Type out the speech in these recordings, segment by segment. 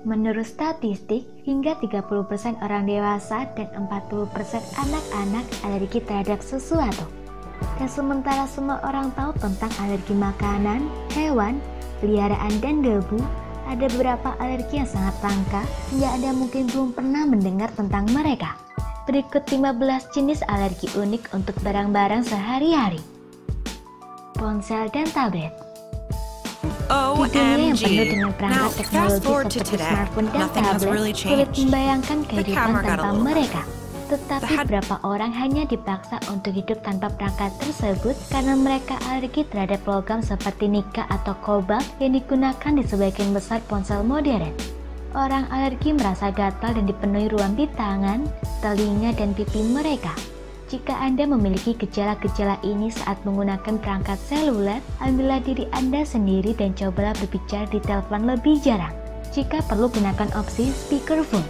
Menurut statistik, hingga 30% orang dewasa dan 40% anak-anak alergi terhadap sesuatu. Dan sementara semua orang tahu tentang alergi makanan, hewan, peliharaan, dan debu, ada beberapa alergi yang sangat langka hingga Anda mungkin belum pernah mendengar tentang mereka. Berikut 15 jenis alergi unik untuk barang-barang sehari-hari. Ponsel dan tablet. Di dunia yang penuh dengan perangkat teknologi seperti smartphone dan tablet, sulit membayangkan kehidupan tanpa mereka. Tetapi berapa orang hanya dipaksa untuk hidup tanpa perangkat tersebut karena mereka alergi terhadap logam seperti nika atau kobalt yang digunakan di sebagian besar ponsel modern. Orang alergi merasa gatal dan dipenuhi ruam di tangan, telinga, dan pipi mereka. Jika Anda memiliki gejala-gejala ini saat menggunakan perangkat seluler, ambillah diri Anda sendiri dan cobalah berbicara di telepon lebih jarang. Jika perlu, gunakan opsi speakerphone.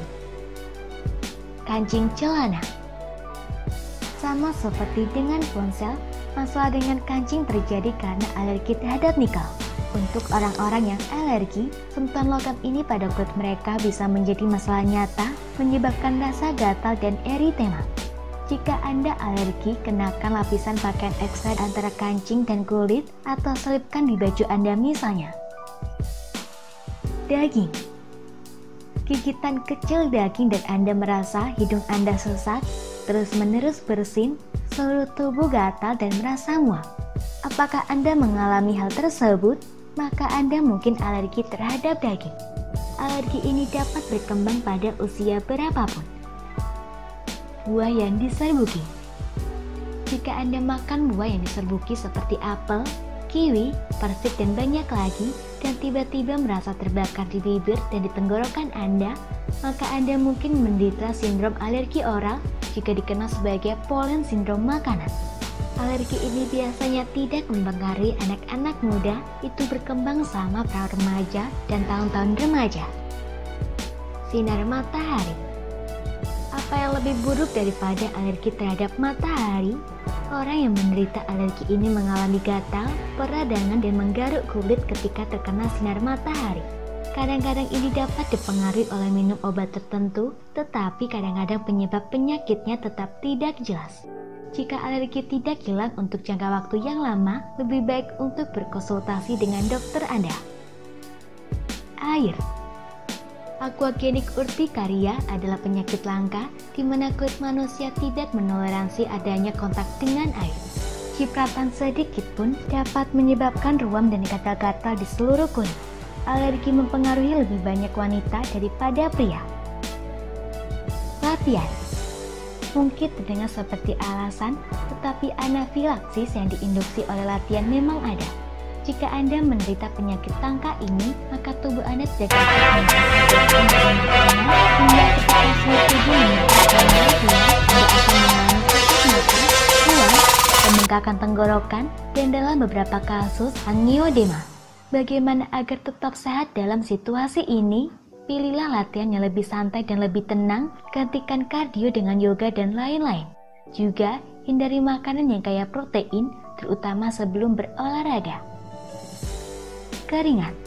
Kancing celana. Sama seperti dengan ponsel, masalah dengan kancing terjadi karena alergi terhadap nikel. Untuk orang-orang yang alergi, sentuhan logam ini pada kulit mereka bisa menjadi masalah nyata, menyebabkan rasa gatal dan eritema. Jika Anda alergi, kenakan lapisan pakaian ekstra antara kancing dan kulit atau selipkan di baju Anda misalnya. Daging. Gigitan kecil daging dan Anda merasa hidung Anda sesak, terus-menerus bersin, seluruh tubuh gatal dan merasa mual. Apakah Anda mengalami hal tersebut? Maka Anda mungkin alergi terhadap daging. Alergi ini dapat berkembang pada usia berapapun. Buah yang diserbuki. Jika Anda makan buah yang diserbuki seperti apel, kiwi, persik, dan banyak lagi, dan tiba-tiba merasa terbakar di bibir dan di tenggorokan Anda, maka Anda mungkin menderita sindrom alergi oral, jika dikenal sebagai pollen syndrome makanan. Alergi ini biasanya tidak mempengaruhi anak-anak muda, itu berkembang sama pra remaja dan tahun-tahun remaja. Sinar matahari. Apa yang lebih buruk daripada alergi terhadap matahari? Orang yang menderita alergi ini mengalami gatal, peradangan, dan menggaruk kulit ketika terkena sinar matahari. Kadang-kadang ini dapat dipengaruhi oleh minum obat tertentu, tetapi kadang-kadang penyebab penyakitnya tetap tidak jelas. Jika alergi tidak hilang untuk jangka waktu yang lama, lebih baik untuk berkonsultasi dengan dokter Anda. Air. Aquagenic urtikaria adalah penyakit langka di mana kulit manusia tidak menoleransi adanya kontak dengan air. Cipratan sedikit pun dapat menyebabkan ruam dan gatal-gatal di seluruh kulit. Alergi mempengaruhi lebih banyak wanita daripada pria. Latihan. Mungkin terdengar seperti alasan, tetapi anafilaksis yang diinduksi oleh latihan memang ada. Jika Anda menderita penyakit langka ini, maka tubuh Anda tidak dapat hingga ketika suhu tubuh meningkat Anda akan mengalami sakit mata, mual, pembengkakan tenggorokan, dan dalam beberapa kasus angioedema. Bagaimana agar tetap sehat dalam situasi ini? Pilihlah latihan yang lebih santai dan lebih tenang, gantikan kardio dengan yoga dan lain-lain. Juga, hindari makanan yang kaya protein, terutama sebelum berolahraga. Keringat.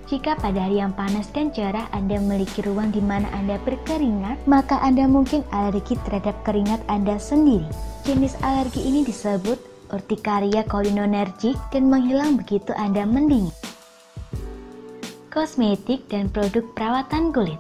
Jika pada hari yang panas dan cerah Anda memiliki ruang di mana Anda berkeringat, maka Anda mungkin alergi terhadap keringat Anda sendiri. Jenis alergi ini disebut urtikaria cholinergic dan menghilang begitu Anda mendingin. Kosmetik dan produk perawatan kulit.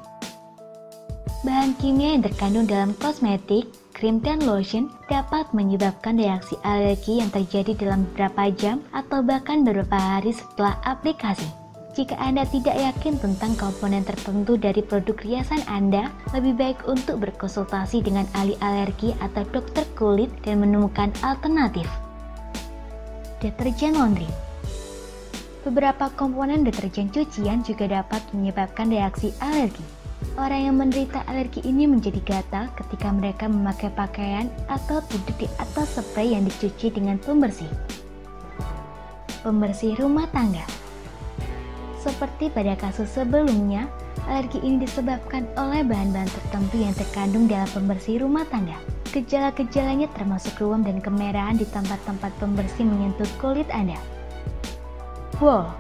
Bahan kimia yang terkandung dalam kosmetik, krim, dan lotion dapat menyebabkan reaksi alergi yang terjadi dalam beberapa jam atau bahkan beberapa hari setelah aplikasi. Jika Anda tidak yakin tentang komponen tertentu dari produk riasan Anda, lebih baik untuk berkonsultasi dengan ahli alergi atau dokter kulit dan menemukan alternatif. Deterjen laundry. Beberapa komponen deterjen cucian juga dapat menyebabkan reaksi alergi. Orang yang menderita alergi ini menjadi gatal ketika mereka memakai pakaian atau tidur di atas spray yang dicuci dengan pembersih. Pembersih rumah tangga. Seperti pada kasus sebelumnya, alergi ini disebabkan oleh bahan-bahan tertentu yang terkandung dalam pembersih rumah tangga. Gejala-gejalanya termasuk ruam dan kemerahan di tempat-tempat pembersih menyentuh kulit Anda. Wow,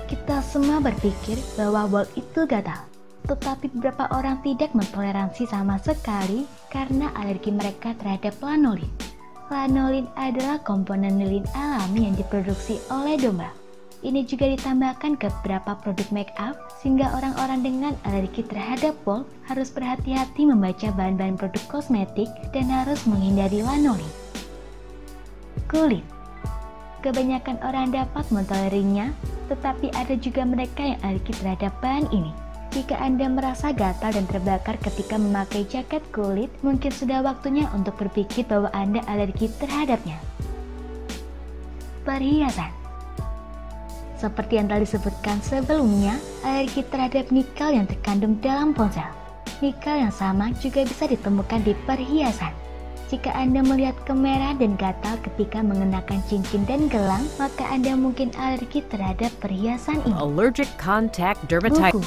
Kita semua berpikir bahwa bol itu gatal, tetapi beberapa orang tidak mentoleransi sama sekali karena alergi mereka terhadap lanolin. Lanolin adalah komponen lilin alami yang diproduksi oleh domba. Ini juga ditambahkan ke beberapa produk make up, sehingga orang-orang dengan alergi terhadap bol harus berhati-hati membaca bahan-bahan produk kosmetik dan harus menghindari lanolin. Kulit. Kebanyakan orang dapat mentolerirnya, tetapi ada juga mereka yang alergi terhadap bahan ini. Jika Anda merasa gatal dan terbakar ketika memakai jaket kulit, mungkin sudah waktunya untuk berpikir bahwa Anda alergi terhadapnya. Perhiasan. Seperti yang telah disebutkan sebelumnya, alergi terhadap nikel yang terkandung dalam ponsel. Nikel yang sama juga bisa ditemukan di perhiasan. Jika Anda melihat kemerah dan gatal ketika mengenakan cincin dan gelang, maka Anda mungkin alergi terhadap perhiasan ini. Allergic contact dermatitis. Buku.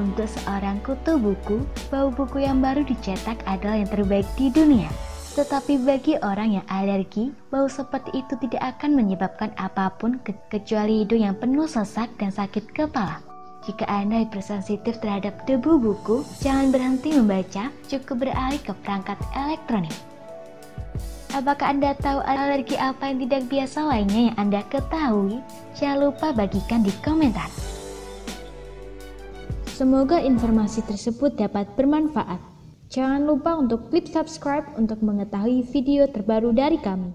Untuk seorang kutu buku, bau buku yang baru dicetak adalah yang terbaik di dunia. Tetapi bagi orang yang alergi, bau seperti itu tidak akan menyebabkan apapun kecuali hidung yang penuh sesak dan sakit kepala. Jika Anda hipersensitif terhadap debu buku, jangan berhenti membaca, cukup beralih ke perangkat elektronik. Apakah Anda tahu alergi apa yang tidak biasa lainnya yang Anda ketahui? Jangan lupa bagikan di komentar. Semoga informasi tersebut dapat bermanfaat. Jangan lupa untuk klik subscribe untuk mengetahui video terbaru dari kami.